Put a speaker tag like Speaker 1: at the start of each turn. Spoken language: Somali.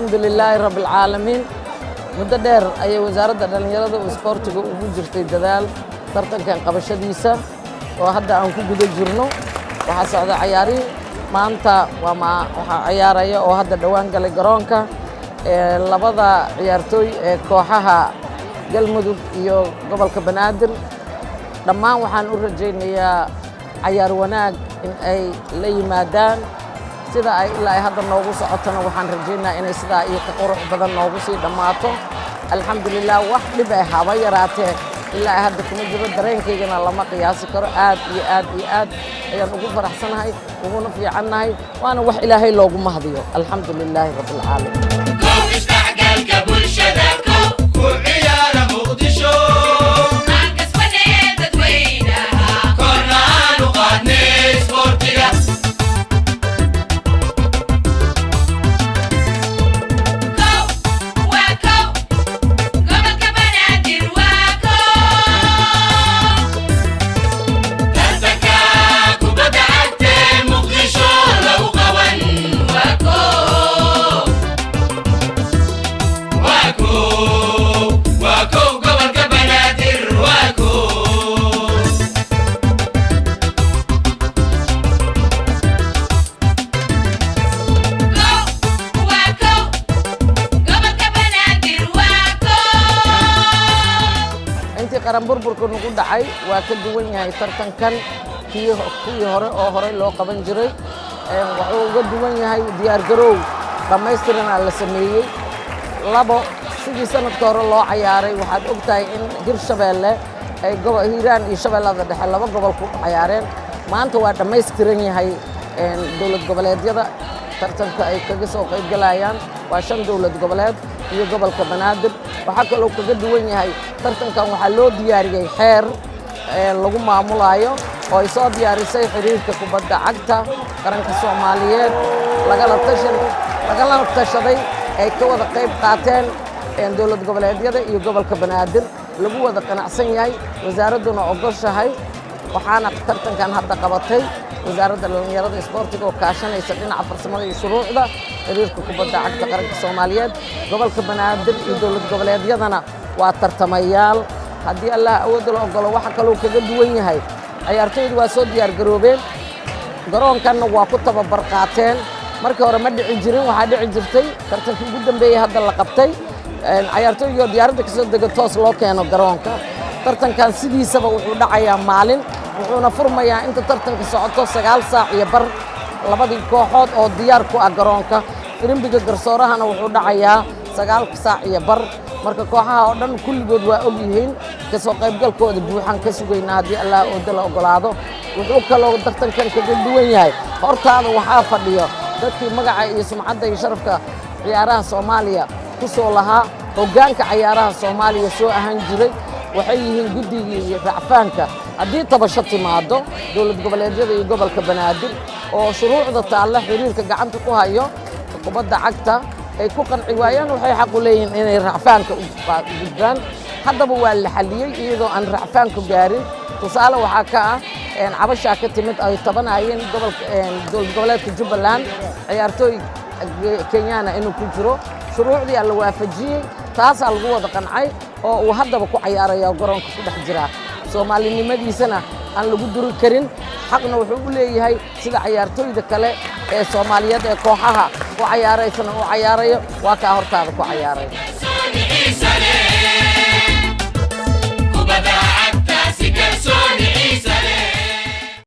Speaker 1: الحمد لله رب العالمين مدة دير أي وزارة الرياضة والسبورت وجرت الجدال ترتن كان قبشديسة وهذا أنكو جد جرنو وحصل عياري ما أنت وما عياري وهذا دوان قال جرانكا لبضع عيارتوي كوحها قلمدو يو قبل كبنادر لما وحن أرجين يا عيار وناق إن أي لي مادان sida ay ilaa hadda noogu socotana waxaan rajaynayaa inay sida ay ka qurux badan noogu sii dhamaato alxamdulillah wax dhib ah haba yaraatee ilaa hadda kuma jiro dareenkaygana lama qiyaasi karo aad iyo aad ayaan ugu faraxsanahay uguna fiicanahay waana wax ilaahay loogu mahadiyo alxamdulillah rabbil caalamiin qaran burburku nagu dhacay waa ka duwan yahay tartankan kii hore oo hore loo qaban jiray wuxuu uga duwan yahay diyaar garow dhammaystiran la sameeyay labo sidii sanadka hore loo ciyaaray waxaad ogtahay in Hirshabeelle ay Hiiraan iyo Shabeellada Dhexe laba gobol ku ciyaareen maanta waa dhammaystiran yahay dawlad goboleedyada tartanka ay kaga soo qayb galayaan waa 5 dawlad goboleed iyo gobolka Banaadir waxa kale oo kaga duwan yahay tartankan waxa loo diyaariyay xeer lagu maamulayo oo ay soo diyaarisay xiriirka kubadda cagta qaranka Soomaaliyeed lagala tashaday ay ka wada qayb qaateen dawlad goboleedyada iyo gobolka Banaadir lagu wada qanacsan yahay wasaaraduna ogoshahay waxaana tartankan hadda qabatay wasaaradda dhalinyarada isboortiga oo kaashanaysa dhinaca farsamada iyo shuruucda xiriirka kubadda cagta qaranka Soomaaliyeed gobolka Banaadir iyo dawlad goboleedyadana waa tartamayaal haddii Allah awood la ogolo waxa kale oo kaga duwan yahay ciyaartooydu waa soo diyaar garoobeen garoonkanna waa ku tababar qaateen markii hore ma dhici jirin waxa dhici jirtay tartankii ugu dambeeyay hadda la qabtay ciyaartooydu diyaaradda ka soo dega toos loo keeno garoonka tartankan sidiisaba wuxuu dhacayaa maalin wuxuuna furmayaa inta tartanka socoto 9 saac iyo bar labadii kooxood oo diyaar ku ah garoonka firimbiga garsoorahana wuxuu dhacayaa 9 saac iyo bar marka kooxaha oo dhan kulligood waa og yihiin ka soo qaybgalkooda buuxan ka sugaynaa haddii Allah oo dal ogolaado wuxuu kaloo tartankan kaga duwan yahay hortaada waxaa fadhiyo dadkii magaca iyo sumcadda iyo sharafka ciyaaraha Soomaaliya ku soo lahaa hoggaanka ciyaaraha Soomaaliya soo ahaan jiray waxay yihiin guddigii iyo racfaanka haddii tabasho timaado dawlad goboleedyada iyo gobolka Banaadir oo shuruucda taalla xiriirka gacanta ku hayo kubadda cagta ay ku qanci waayaan waxay xaq u leeyihiin inay racfaanka u gudbaan haddaba waa la xaliyay iyadoo aan racfaanku gaarin tusaale waxaa ka ah cabasha ka timid ay tabanayeen gobolka dawlad goboleedka Jubbaland ciyaartooy Kenyana inuu ku jiro shuruucdii la waafajiyay taas lagu wada qancay oo uu haddaba ku ciyaarayo garoonka ku dhex jira Soomaalinimadiisana aan lagu duri karin xaqna wuxuu u leeyahay sida ciyaartooyda kale ee Soomaaliyeed ee kooxaha ku ciyaaraysana oo ciyaarayo waa ka hortaada ku ciyaaray